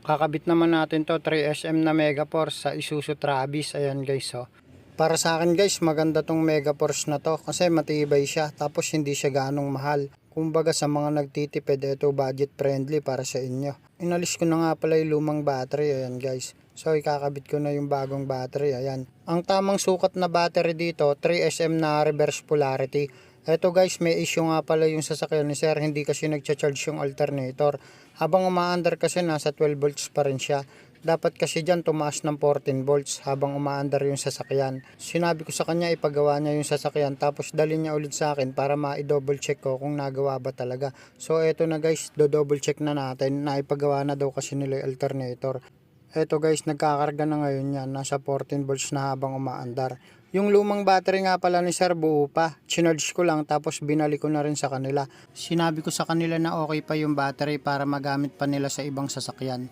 Kakabit naman natin to 3SM na Megaforce sa Isuzu Travis. Ayan guys, oh. Para sa akin guys, maganda tong Megaforce na to kasi matibay siya, tapos hindi siya ganong mahal. Kumbaga sa mga nagtitipid, ito budget friendly para sa inyo. Inalis ko na nga pala yung lumang battery. Ayan guys, so ikakabit ko na yung bagong battery. Ayan, ang tamang sukat na battery dito 3SM na reverse polarity. Eto guys, may issue nga pala yung sasakyan ni sir, hindi kasi nagcha-charge yung alternator. Habang umaandar kasi nasa 12 volts pa rin siya. Dapat kasi dyan tumaas ng 14 volts habang umaandar yung sasakyan. Sinabi ko sa kanya ipagawa niya yung sasakyan, tapos dali niya ulit sa akin para ma-double check ko kung nagawa ba talaga. So eto na guys, double check na natin na ipagawa na daw kasi nila yung alternator. Eto guys, nagkakarga na ngayon yan, nasa 14 volts na habang umaandar. Yung lumang battery nga pala ni sir buo pa, chinarge ko lang tapos binalik ko na rin sa kanila. Sinabi ko sa kanila na okay pa yung battery para magamit pa nila sa ibang sasakyan.